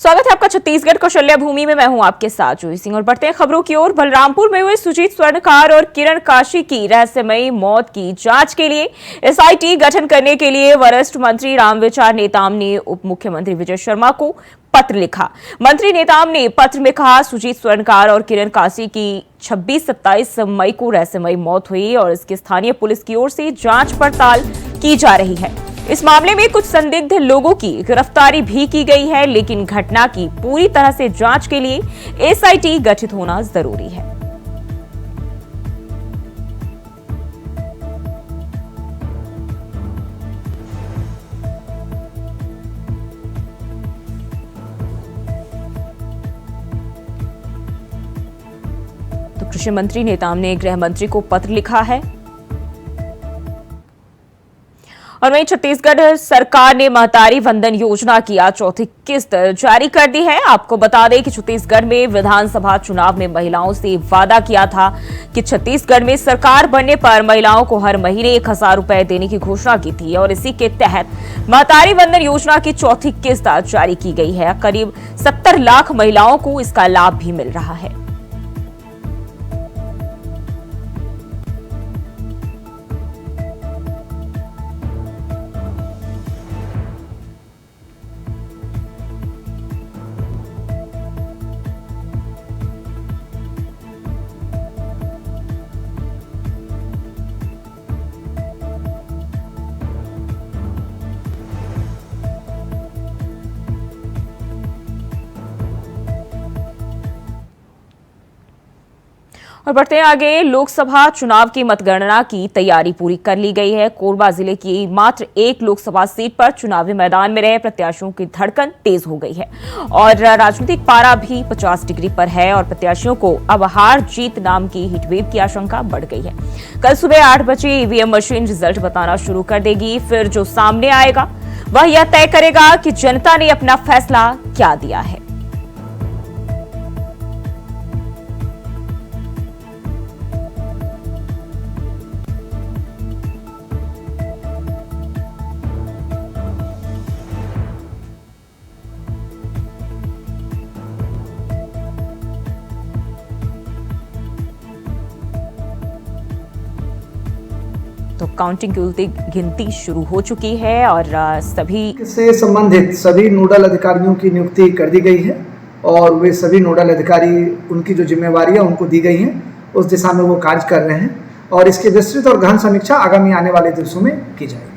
स्वागत है आपका छत्तीसगढ़ कौशल्या भूमि में। मैं हूं आपके साथ जूही सिंह और बढ़ते हैं खबरों की ओर। बलरामपुर में हुए सुजीत स्वर्णकार और किरण काशी की रहस्यमयी मौत की जांच के लिए एसआईटी गठन करने के लिए वरिष्ठ मंत्री रामविचार नेताम ने उप मुख्यमंत्री विजय शर्मा को पत्र लिखा। मंत्री नेताम ने पत्र में कहा, सुजीत स्वर्णकार और किरण काशी की 26-27 मई को रहस्यमयी मौत हुई और इसकी स्थानीय पुलिस की ओर से जांच पड़ताल की जा रही है। इस मामले में कुछ संदिग्ध लोगों की गिरफ्तारी भी की गई है, लेकिन घटना की पूरी तरह से जांच के लिए एसआईटी गठित होना जरूरी है। तो कृषि मंत्री नेताम ने गृह मंत्री को पत्र लिखा है। और वहीं छत्तीसगढ़ सरकार ने महतारी वंदन योजना की आज चौथी किस्त जारी कर दी है। आपको बता दें कि छत्तीसगढ़ में विधानसभा चुनाव में महिलाओं से वादा किया था कि छत्तीसगढ़ में सरकार बनने पर महिलाओं को हर महीने 1000 रुपए देने की घोषणा की थी और इसी के तहत महतारी वंदन योजना की चौथी किस्त आज जारी की गई है। करीब 70 लाख महिलाओं को इसका लाभ भी मिल रहा है। और बढ़ते हैं आगे। लोकसभा चुनाव की मतगणना की तैयारी पूरी कर ली गई है। कोरबा जिले की मात्र एक लोकसभा सीट पर चुनावी मैदान में रहे प्रत्याशियों की धड़कन तेज हो गई है और राजनीतिक पारा भी 50 डिग्री पर है और प्रत्याशियों को अब हार जीत नाम की हीटवेव की आशंका बढ़ गई है। कल सुबह 8 बजे ईवीएम मशीन रिजल्ट बताना शुरू कर देगी। फिर जो सामने आएगा वह यह तय करेगा कि जनता ने अपना फैसला क्या दिया है। तो काउंटिंग की गिनती शुरू हो चुकी है और सभी से संबंधित सभी नोडल अधिकारियों की नियुक्ति कर दी गई है और वे सभी नोडल अधिकारी उनकी जो जिम्मेवारियां उनको दी गई हैं उस दिशा में वो कार्य कर रहे हैं और इसकी विस्तृत और गहन समीक्षा आगामी आने वाले दिवसों में की जाएगी।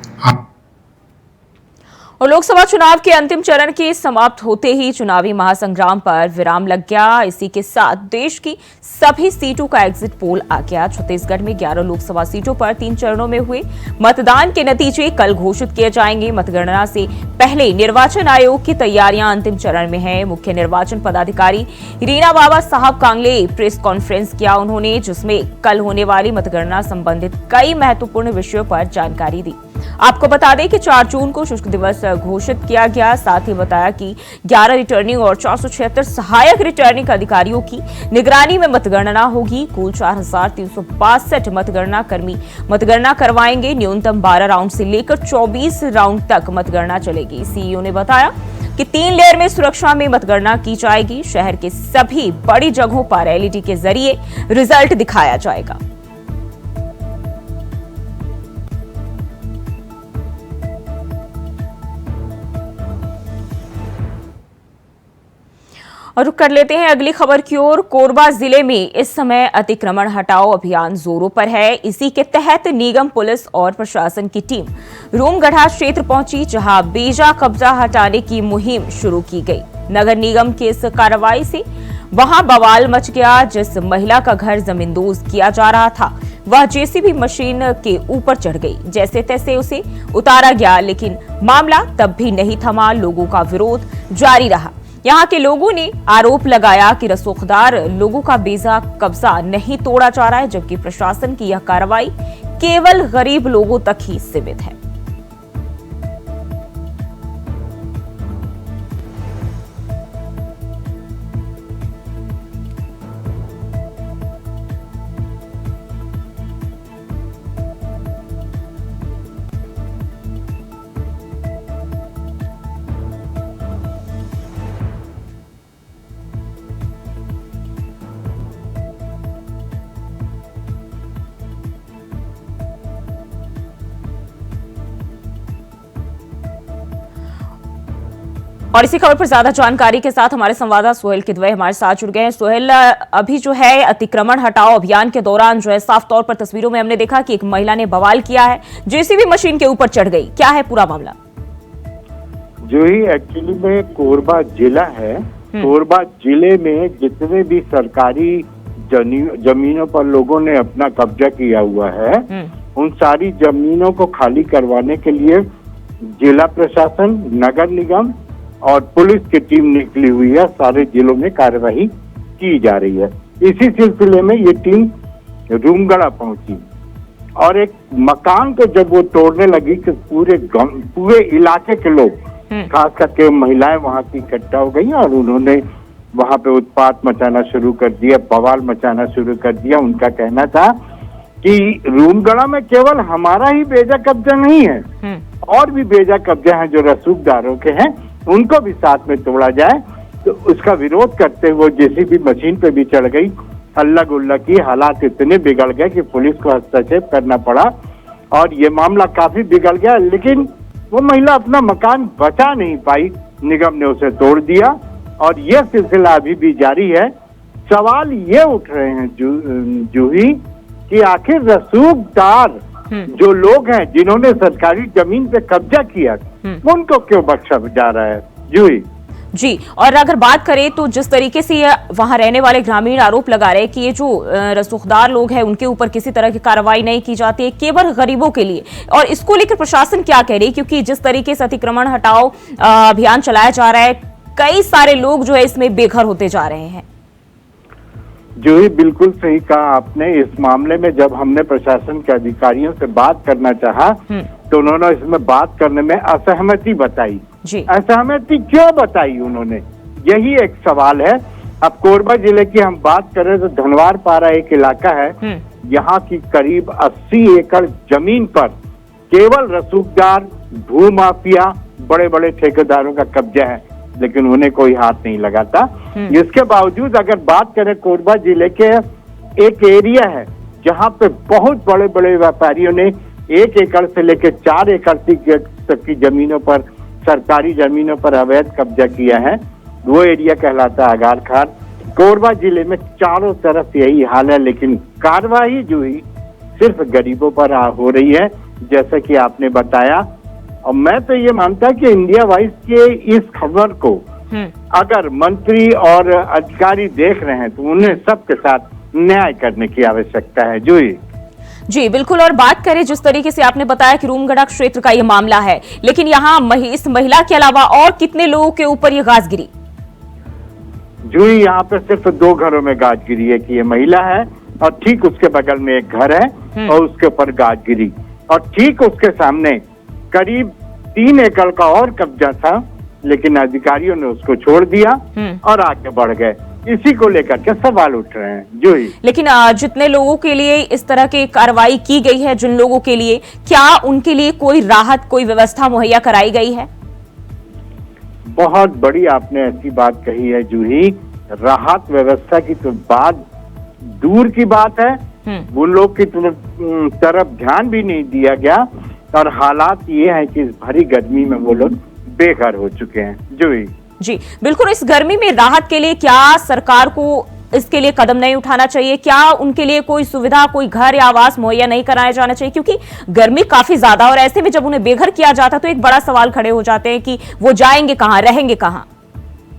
और लोकसभा चुनाव के अंतिम चरण के समाप्त होते ही चुनावी महासंग्राम पर विराम लग गया। इसी के साथ देश की सभी सीटों का एग्जिट पोल आ गया। छत्तीसगढ़ में 11 लोकसभा सीटों पर 3 चरणों में हुए मतदान के नतीजे कल घोषित किए जाएंगे। मतगणना से पहले निर्वाचन आयोग की तैयारियां अंतिम चरण में है। मुख्य निर्वाचन पदाधिकारी रीना बाबा साहब कांगले प्रेस कॉन्फ्रेंस किया उन्होंने, जिसमें कल होने वाली मतगणना संबंधित कई महत्वपूर्ण विषयों पर जानकारी दी। आपको बता दें कि 4 जून को शुष्क दिवस घोषित किया गया। साथ ही बताया कि 11 रिटर्निंग और 476 सहायक रिटर्निंग अधिकारियों की निगरानी में मतगणना होगी। कुल 4362 मतगणना कर्मी मतगणना करवाएंगे। न्यूनतम 12 राउंड से लेकर 24 राउंड तक मतगणना चलेगी। सीईओ ने बताया कि 3 लेयर में सुरक्षा में मतगणना की जाएगी। शहर के सभी बड़ी जगहों पर एलईडी के जरिए रिजल्ट दिखाया जाएगा। और रुक कर लेते हैं अगली खबर की ओर। कोरबा जिले में इस समय अतिक्रमण हटाओ अभियान जोरों पर है। इसी के तहत निगम पुलिस और प्रशासन की टीम रूमगढ़ा क्षेत्र पहुंची, जहां बेजा कब्जा हटाने की मुहिम शुरू की गई। नगर निगम की इस कार्रवाई से वहां बवाल मच गया। जिस महिला का घर जमींदोज किया जा रहा था वह जेसीबी मशीन के ऊपर चढ़ गई। जैसे तैसे उसे उतारा गया, लेकिन मामला तब भी नहीं थमा। लोगों का विरोध जारी रहा। यहाँ के लोगों ने आरोप लगाया कि रसूखदार लोगों का बेजा कब्जा नहीं तोड़ा जा रहा है, जबकि प्रशासन की यह कार्रवाई केवल गरीब लोगों तक ही सीमित है। और इसी खबर पर ज्यादा जानकारी के साथ हमारे संवाददाता सोहेल किदवई हमारे साथ जुड़ गए हैं। सोहेल, अभी जो है अतिक्रमण हटाओ अभियान के दौरान जो है साफ तौर पर तस्वीरों में हमने देखा कि एक महिला ने बवाल किया है, जेसीबी मशीन के ऊपर चढ़ गई। क्या है पूरा मामला? जो ही एक्चुअली में कोरबा जिला है, कोरबा जिले में जितने भी सरकारी जमीनों पर लोगों ने अपना कब्जा किया हुआ है, उन सारी जमीनों को खाली करवाने के लिए जिला प्रशासन, नगर निगम और पुलिस की टीम निकली हुई है। सारे जिलों में कार्यवाही की जा रही है। इसी सिलसिले में ये टीम रूमगढ़ा पहुंची और एक मकान को जब वो तोड़ने लगी कि पूरे इलाके के लोग, खास करके महिलाएं वहां की इकट्ठा हो गई और उन्होंने वहां पे उत्पात मचाना शुरू कर दिया, बवाल मचाना शुरू कर दिया। उनका कहना था कि रूमगढ़ा में केवल हमारा ही बेजा कब्जा नहीं है, और भी बेजा कब्जा हैं जो रसूखदारों के हैं, उनको भी साथ में तोड़ा जाए। तो उसका विरोध करते हुए जेसीबी मशीन पे भी चढ़ गई, हल्ला गुल्ला की। हालात इतने बिगड़ गए कि पुलिस को हस्तक्षेप करना पड़ा और ये मामला काफी बिगड़ गया, लेकिन वो महिला अपना मकान बचा नहीं पाई, निगम ने उसे तोड़ दिया और ये सिलसिला अभी भी जारी है। सवाल ये उठ रहे हैं जूही कि आखिर रसूखदार जो लोग हैं जिन्होंने सरकारी जमीन पे कब्जा किया, उनको क्यों बख्शा जा रहा है जूही? जी, और अगर बात करें तो जिस तरीके से वहां रहने वाले ग्रामीण आरोप लगा रहे हैं कि ये जो रसूखदार लोग हैं उनके ऊपर किसी तरह की कार्रवाई नहीं की जाती है, केवल गरीबों के लिए, और इसको लेकर प्रशासन क्या कह रही है? क्योंकि जिस तरीके से अतिक्रमण हटाओ अभियान चलाया जा रहा है, कई सारे लोग जो है इसमें बेघर होते जा रहे हैं। जो ही बिल्कुल सही कहा आपने। इस मामले में जब हमने प्रशासन के अधिकारियों से बात करना चाहा तो उन्होंने इसमें बात करने में असहमति बताई। असहमति क्यों बताई उन्होंने, यही एक सवाल है। अब कोरबा जिले की हम बात करें तो धनवार पारा एक इलाका है, यहाँ की करीब 80 एकड़ जमीन पर केवल रसूखदार, भूमाफिया, बड़े बड़े ठेकेदारों का कब्जा है, लेकिन उन्हें कोई हाथ नहीं लगाता। इसके बावजूद अगर बात करें, कोरबा जिले के एक एरिया है जहाँ पे बहुत बड़े बड़े व्यापारियों ने 1 एकड़ से लेकर 4 एकड़ तक की जमीनों पर, सरकारी जमीनों पर अवैध कब्जा किया है। वो एरिया कहलाता है आगार खार। कोरबा जिले में चारों तरफ यही हाल है, लेकिन कार्रवाई जो ही सिर्फ गरीबों पर हो रही है, जैसा कि आपने बताया। और मैं तो ये मानता कि इंडिया वाइज के इस खबर को अगर मंत्री और अधिकारी देख रहे हैं तो उन्हें सबके साथ न्याय करने की आवश्यकता है। जी बिल्कुल। और बात करें जिस तरीके से आपने बताया कि रूमगढ़ा क्षेत्र का ये मामला है, लेकिन यहाँ इस महिला के अलावा और कितने लोगों के ऊपर ये गाज गिरी? जूही, यहाँ पे सिर्फ 2 घरों में गाज गिरी है कि ये महिला है और ठीक उसके बगल में एक घर है और उसके ऊपर गाज गिरी, और ठीक उसके सामने करीब 3 एकड़ का और कब्जा था, लेकिन अधिकारियों ने उसको छोड़ दिया और आगे बढ़ गए। इसी को लेकर के सवाल उठ रहे हैं जूही। लेकिन जितने लोगों के लिए इस तरह की कार्रवाई की गई है, जिन लोगों के लिए, क्या उनके लिए कोई राहत, कोई व्यवस्था मुहैया कराई गई है? बहुत बड़ी आपने ऐसी बात कही है जूही। राहत व्यवस्था की तो बात दूर की बात है, उन लोग की तरफ ध्यान भी नहीं दिया गया, और हालात ये है कि इस भरी गर्मी में वो लोग बेघर हो चुके हैं जूही। जी बिल्कुल। इस गर्मी में राहत के लिए क्या सरकार को इसके लिए कदम नहीं उठाना चाहिए? क्या उनके लिए कोई सुविधा, कोई घर या आवास मुहैया नहीं कराया जाना चाहिए? क्योंकि गर्मी काफी ज्यादा, और ऐसे में जब उन्हें बेघर किया जाता तो एक बड़ा सवाल खड़े हो जाते हैं कि वो जाएंगे कहाँ, रहेंगे कहाँ?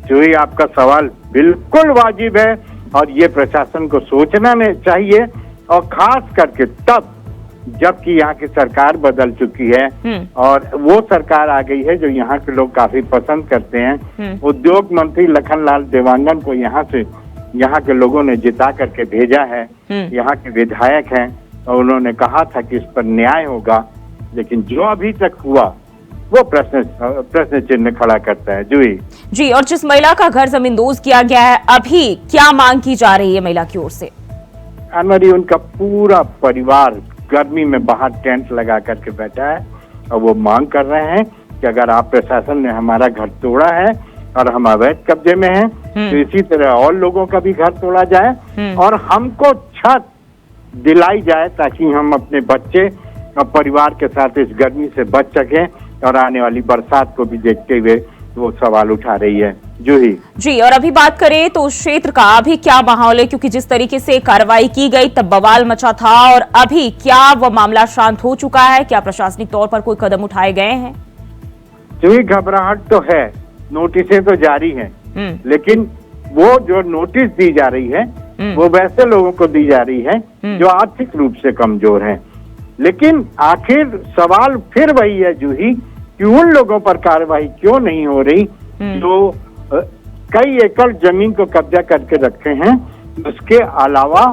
जूही, आपका सवाल बिल्कुल वाजिब है और ये प्रशासन को सोचना चाहिए, और खास करके तब जबकि यहाँ की सरकार बदल चुकी है और वो सरकार आ गई है जो यहाँ के लोग काफी पसंद करते हैं। उद्योग मंत्री लखनलाल देवांगन को यहाँ के लोगों ने जिता करके भेजा है। यहाँ के विधायक हैं और उन्होंने कहा था कि इस पर न्याय होगा, लेकिन जो अभी तक हुआ वो प्रश्न चिन्ह खड़ा करता है जूही। जी, और जिस महिला का घर जमींदोज किया गया है, अभी क्या मांग की जा रही है महिला की ओर से? अनवरी, उनका पूरा परिवार गर्मी में बाहर टेंट लगा करके बैठा है और वो मांग कर रहे हैं कि अगर आप प्रशासन ने हमारा घर तोड़ा है और हम अवैध कब्जे में हैं, तो इसी तरह और लोगों का भी घर तोड़ा जाए और हमको छत दिलाई जाए, ताकि हम अपने बच्चे और परिवार के साथ इस गर्मी से बच सकें और आने वाली बरसात को भी देखते हुए वो सवाल उठा रही है। जूही जी, और अभी बात करें तो उस क्षेत्र का अभी क्या माहौल है, क्योंकि जिस तरीके से कार्रवाई की गई तब बवाल मचा था, और अभी क्या वो मामला शांत हो चुका है? क्या प्रशासनिक तौर पर कोई कदम उठाए गए हैं? जूही घबराहट तो है, नोटिसें तो जारी हैं, लेकिन वो जो नोटिस दी जा रही है वो वैसे लोगों को दी जा रही है जो आर्थिक रूप से कमजोर हैं। लेकिन आखिर सवाल फिर वही है जूही कि उन लोगों पर कार्रवाई क्यों नहीं हो रही जो कई एकड़ जमीन को कब्जा करके रखे हैं। उसके अलावा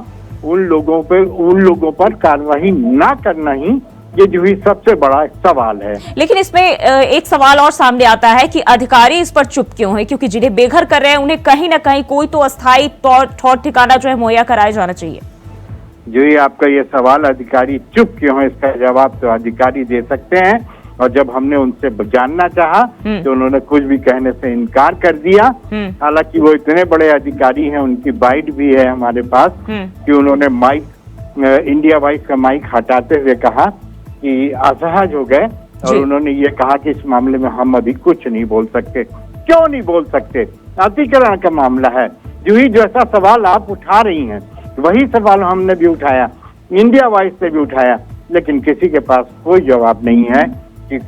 उन लोगों पर कार्रवाई ना करना ही ये जो ही सबसे बड़ा सवाल है। लेकिन इसमें एक सवाल और सामने आता है कि अधिकारी इस पर चुप क्यों है, क्योंकि जिन्हें बेघर कर रहे हैं उन्हें कहीं ना कहीं कोई तो अस्थायी ठौर ठिकाना जो है मुहैया कराया जाना चाहिए। जो ही आपका ये सवाल अधिकारी चुप क्यों है, इसका जवाब तो अधिकारी दे सकते हैं, और जब हमने उनसे जानना चाहा तो उन्होंने कुछ भी कहने से इनकार कर दिया। हालांकि वो इतने बड़े अधिकारी हैं, उनकी बाइट भी है हमारे पास कि उन्होंने माइक इंडिया वॉइस का माइक हटाते हुए कहा कि असहज हो गए, और उन्होंने ये कहा कि इस मामले में हम अभी कुछ नहीं बोल सकते। क्यों नहीं बोल सकते? अतिक्रमण का मामला है। जो ही जैसा सवाल आप उठा रही हैं वही सवाल हमने भी उठाया, इंडिया वॉइस से भी उठाया, लेकिन किसी के पास कोई जवाब नहीं है कि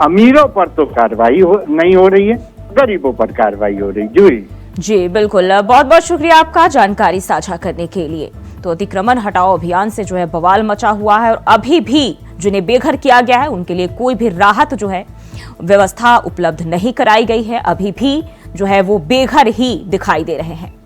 अमीरों पर तो कार्रवाई नहीं हो रही है, गरीबों पर कार्रवाई हो रही। जी बिल्कुल, बहुत बहुत शुक्रिया आपका जानकारी साझा करने के लिए। तो अतिक्रमण हटाओ अभियान से जो है बवाल मचा हुआ है, और अभी भी जिन्हें बेघर किया गया है उनके लिए कोई भी राहत जो है व्यवस्था उपलब्ध नहीं कराई गई है। अभी भी जो है वो बेघर ही दिखाई दे रहे हैं।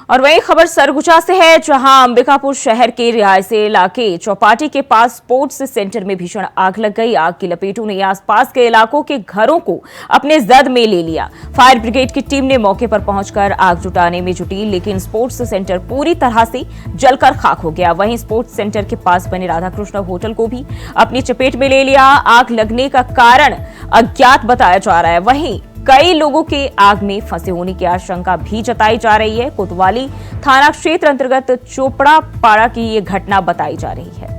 और वही खबर सरगुजा से है, जहां अंबिकापुर शहर के रिहायशी इलाके चौपाटी के पास स्पोर्ट्स सेंटर में भीषण आग लग गई। आग की लपेटों ने आसपास के इलाकों के घरों को अपने जद में ले लिया। फायर ब्रिगेड की टीम ने मौके पर पहुंचकर आग जुटाने में जुटी, लेकिन स्पोर्ट्स सेंटर पूरी तरह से जलकर खाक हो गया। वहीं स्पोर्ट्स सेंटर के पास बने राधाकृष्ण होटल को भी अपनी चपेट में ले लिया। आग लगने का कारण अज्ञात बताया जा रहा है। वहीं कई लोगों के आग में फंसे होने की आशंका भी जताई जा रही है। कोतवाली थाना क्षेत्र अंतर्गत चोपड़ा पाड़ा की ये घटना बताई जा रही है।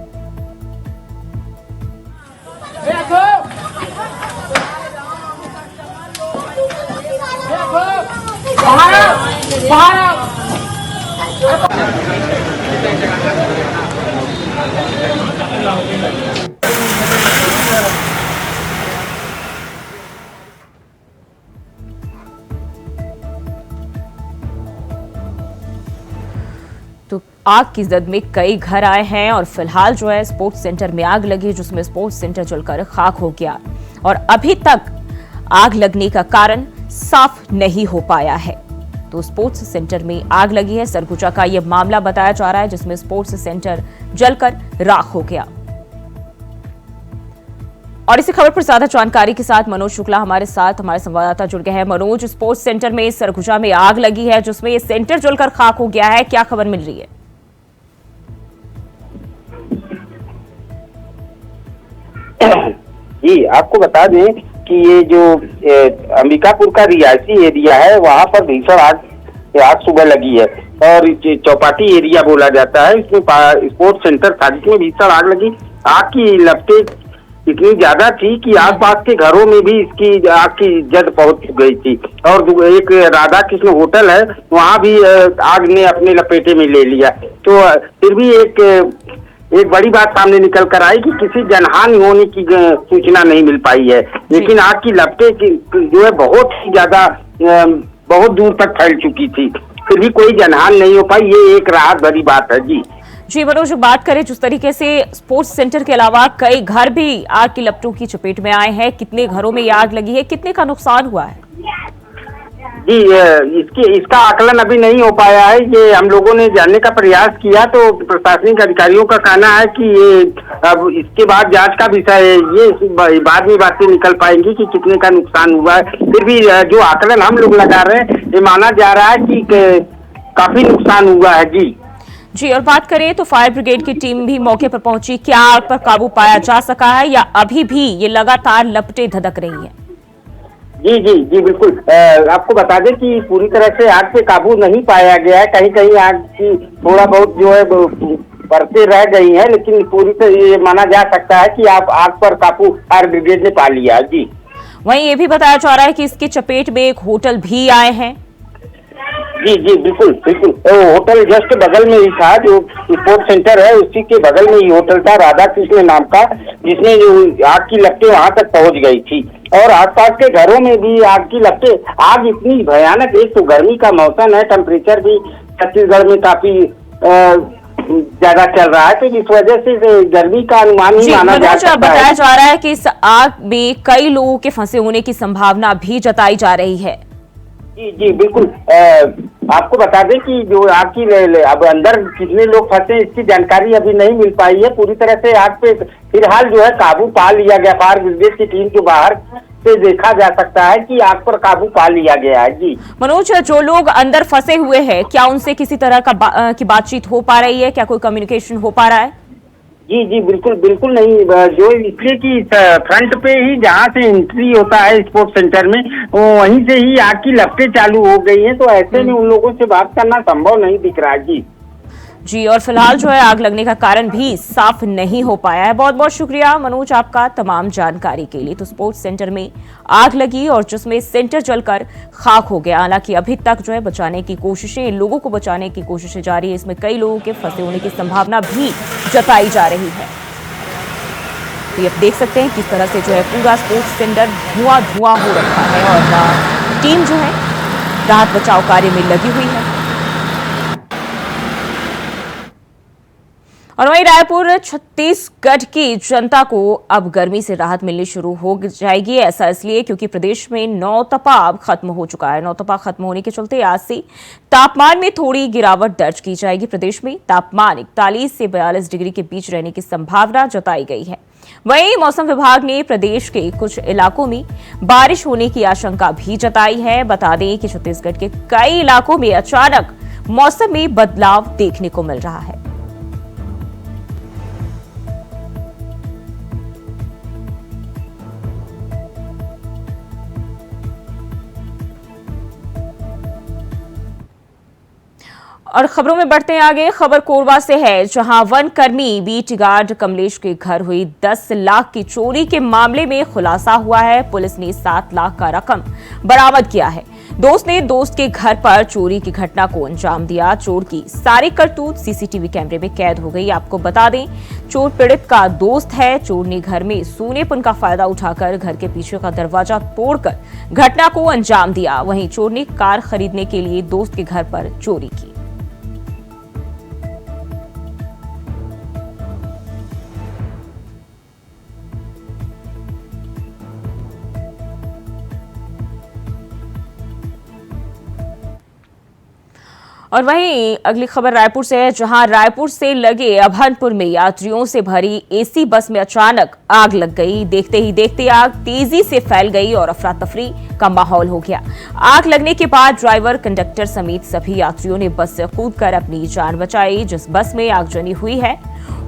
तो आग की जद में कई घर आए हैं, और फिलहाल जो है स्पोर्ट्स सेंटर में आग लगी, जिसमें स्पोर्ट्स सेंटर जलकर खाक हो गया, और अभी तक आग लगने का कारण साफ नहीं हो पाया है। तो स्पोर्ट्स सेंटर में आग लगी है। सरगुजा का यह मामला बताया जा रहा है, जिसमें स्पोर्ट्स सेंटर जलकर राख हो गया। और इसी खबर पर ज्यादा जानकारी के साथ मनोज शुक्ला हमारे संवाददाता जुड़ गए हैं। मनोज, स्पोर्ट्स सेंटर में सरगुजा में आग लगी है, जिसमें ये सेंटर जलकर खाक हो गया है, क्या खबर मिल रही है? जी, आपको बता दें कि ये जो अंबिकापुर का रिहायशी एरिया है, वहाँ पर भीषण आग सुबह लगी है, और चौपाटी एरिया बोला जाता है। इसमें स्पोर्ट्स सेंटर था, जिसमें भीषण आग लगी। आग की लपटें इतनी ज्यादा थी कि आसपास के घरों में भी इसकी आग की जद पहुंच गई थी। और एक राधा कृष्ण होटल है, वहाँ भी आग ने अपने लपेटे में ले लिया। तो फिर भी एक बड़ी बात सामने निकल कर आई कि किसी जनहानि होने की सूचना नहीं मिल पाई है, लेकिन आग की लपटें जो है बहुत ही ज्यादा बहुत दूर तक फैल चुकी थी, फिर भी कोई जनहानि नहीं हो पाई। ये एक राहत भरी बात है। जी मनोज, बात करें जिस तरीके से स्पोर्ट्स सेंटर के अलावा कई घर भी आग की लपटों की चपेट में आए हैं, कितने घरों में ये आग लगी है, कितने का नुकसान हुआ है? जी, इसका आकलन अभी नहीं हो पाया है। ये हम लोगों ने जानने का प्रयास किया, तो प्रशासनिक अधिकारियों का कहना है कि ये अब इसके बाद जांच का विषय है, ये बाद में बातें निकल पाएंगी कि कितने का नुकसान हुआ है। फिर भी जो आकलन हम लोग लगा रहे हैं, ये माना जा रहा है कि काफी नुकसान हुआ है। जी, और बात करें तो फायर ब्रिगेड की टीम भी मौके पर पहुंची, क्या आग पर काबू पाया जा सका है, या अभी भी ये लगातार लपटें धधक रही हैं? जी बिल्कुल। आपको बता दें कि पूरी तरह से आग पे काबू नहीं पाया गया है। कहीं कहीं आग की थोड़ा बहुत जो है बरते रह गई हैं, लेकिन पूरी तरह ये माना जा सकता है कि आप आग पर काबू फायर ब्रिगेड ने पा लिया। जी वहीं ये भी बताया जा रहा है कि इसकी चपेट में एक होटल भी आए हैं। जी जी बिल्कुल बिल्कुल, वो होटल जस्ट बगल में ही था, जो स्पोर्ट्स सेंटर है उसी के बगल में ही होटल था राधा कृष्ण नाम का, जिसमें जो आग की लपटें वहां तक पहुंच गई थी और आसपास के घरों में भी आग की लपटें। आग इतनी भयानक, एक तो गर्मी का मौसम है, टेम्परेचर भी छत्तीसगढ़ में काफी ज्यादा चल रहा है, तो इस वजह से गर्मी का अनुमान ही माना जा सकता है। बताया जा रहा है कि इस आग में कई लोगों के फंसे होने की संभावना भी जताई जा रही है। जी जी बिल्कुल, आपको बता दें कि जो आग की अब अंदर कितने लोग फंसे इसकी जानकारी अभी नहीं मिल पाई है। पूरी तरह से आग पे फिलहाल जो है काबू पा लिया गया, फायर ब्रिगेड की टीम के बाहर से देखा जा सकता है कि आग पर काबू पा लिया गया है। जी मनोज, जो लोग अंदर फंसे हुए हैं क्या उनसे किसी तरह की बातचीत हो पा रही है, क्या कोई कम्युनिकेशन हो पा रहा है? जी जी बिल्कुल बिल्कुल नहीं, जो इसलिए कि फ्रंट पे ही जहाँ से एंट्री होता है स्पोर्ट्स सेंटर में, वो वहीं से ही आग की लपटें चालू हो गई हैं, तो ऐसे में उन लोगों से बात करना संभव नहीं दिख रहा है। जी और फिलहाल जो है आग लगने का कारण भी साफ नहीं हो पाया है। बहुत बहुत शुक्रिया मनोज आपका तमाम जानकारी के लिए। तो स्पोर्ट्स सेंटर में आग लगी और जिसमें सेंटर जलकर खाक हो गया। हालांकि अभी तक जो है बचाने की कोशिशें, लोगों को बचाने की कोशिशें जारी है। इसमें कई लोगों के फंसे होने की संभावना भी जताई जा रही है। तो ये आप देख सकते हैं किस तरह से जो है पूरा स्पोर्ट्स सेंटर धुआं धुआं हो रखा है और टीम जो है राहत बचाव कार्य में लगी हुई है। और वहीं रायपुर छत्तीसगढ़ की जनता को अब गर्मी से राहत मिलनी शुरू हो जाएगी। ऐसा इसलिए क्योंकि प्रदेश में नौतपा खत्म हो चुका है। नौतपा खत्म होने के चलते आज से तापमान में थोड़ी गिरावट दर्ज की जाएगी। प्रदेश में तापमान 41 से 42 डिग्री के बीच रहने की संभावना जताई गई है। वहीं मौसम विभाग ने प्रदेश के कुछ इलाकों में बारिश होने की आशंका भी जताई है। बता दें कि छत्तीसगढ़ के कई इलाकों में अचानक मौसम में बदलाव देखने को मिल रहा है। और खबरों में बढ़ते हैं आगे। खबर कोरबा से है, जहां वन कर्मी बीट गार्ड कमलेश के घर हुई 10 लाख की चोरी के मामले में खुलासा हुआ है। पुलिस ने 7 लाख का रकम बरामद किया है। दोस्त ने दोस्त के घर पर चोरी की घटना को अंजाम दिया। चोर की सारी करतूत सीसीटीवी कैमरे में कैद हो गई। आपको बता दें, चोर पीड़ित का दोस्त है। चोर ने घर में सोनेपन का फायदा उठाकर घर के पीछे का दरवाजा तोड़कर घटना को अंजाम दिया। वहीं चोर ने कार खरीदने के लिए दोस्त के घर पर चोरी की। और वहीं अगली खबर रायपुर से है, जहां रायपुर से लगे अभनपुर में यात्रियों से भरी एसी बस में अचानक आग लग गई। देखते ही देखते आग तेजी से फैल गई और अफरा तफरी का माहौल हो गया। आग लगने के बाद ड्राइवर, कंडक्टर समेत सभी यात्रियों ने बस से कूदकर अपनी जान बचाई। जिस बस में आगजनी हुई है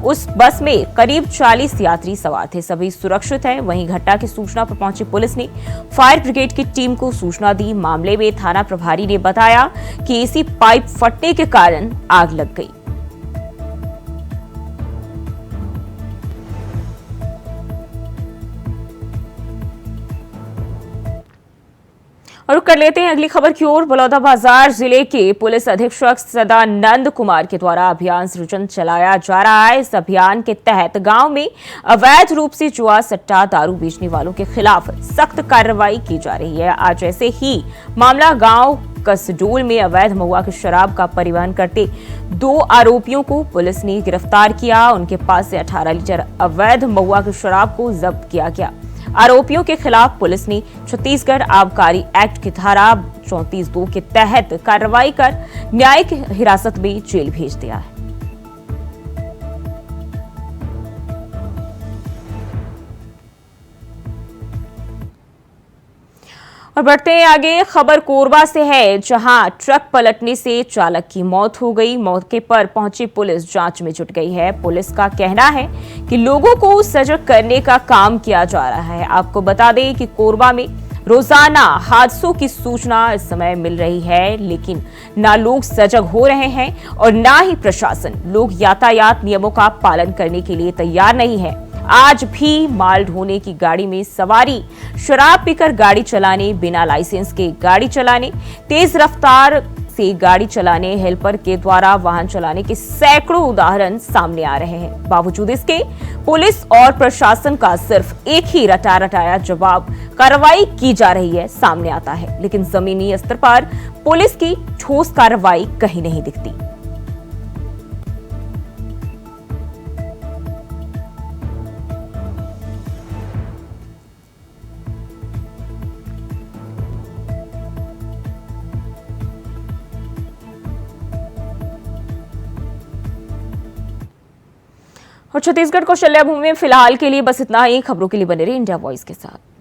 उस बस में करीब 40 यात्री सवार थे, सभी सुरक्षित हैं। वहीं घटना की सूचना पर पहुंची पुलिस ने फायर ब्रिगेड की टीम को सूचना दी। मामले में थाना प्रभारी ने बताया कि एसी पाइप फटने के कारण आग लग गई। और कर लेते हैं अगली खबर की ओर। बलौदाबाजार जिले के पुलिस अधीक्षक सदानंद कुमार के द्वारा अभियान सृजन चलाया जा रहा है। इस अभियान के तहत गांव में अवैध रूप से जुआ, सट्टा, दारू बेचने वालों के खिलाफ सख्त कार्रवाई की जा रही है। आज ऐसे ही मामला गांव कसडोल में अवैध महुआ की शराब का परिवहन करते 2 आरोपियों को पुलिस ने गिरफ्तार किया। उनके पास से 18 लीटर अवैध महुआ की शराब को जब्त किया गया। आरोपियों के खिलाफ पुलिस ने छत्तीसगढ़ आबकारी एक्ट की धारा 34(2) के तहत कार्रवाई कर न्यायिक हिरासत में जेल भेज दिया है। और बढ़ते हैं आगे। खबर कोरबा से है, जहां ट्रक पलटने से चालक की मौत हो गई। मौके पर पहुंची पुलिस जांच में जुट गई है। पुलिस का कहना है कि लोगों को सजग करने का काम किया जा रहा है। आपको बता दें कि कोरबा में रोजाना हादसों की सूचना इस समय मिल रही है, लेकिन ना लोग सजग हो रहे हैं और ना ही प्रशासन। लोग यातायात नियमों का पालन करने के लिए तैयार नहीं है। आज भी माल ढोने की गाड़ी में सवारी, शराब पीकर गाड़ी चलाने, बिना लाइसेंस के गाड़ी चलाने, तेज रफ्तार से गाड़ी चलाने, हेल्पर के द्वारा वाहन चलाने के सैकड़ों उदाहरण सामने आ रहे हैं। बावजूद इसके पुलिस और प्रशासन का सिर्फ एक ही रटा रटाया जवाब कार्रवाई की जा रही है सामने आता है, लेकिन जमीनी स्तर पर पुलिस की ठोस कार्रवाई कहीं नहीं दिखती। और छत्तीसगढ़ को शल्य भूमि में फिलहाल के लिए बस इतना ही। खबरों के लिए बने रहिए इंडिया वॉइस के साथ।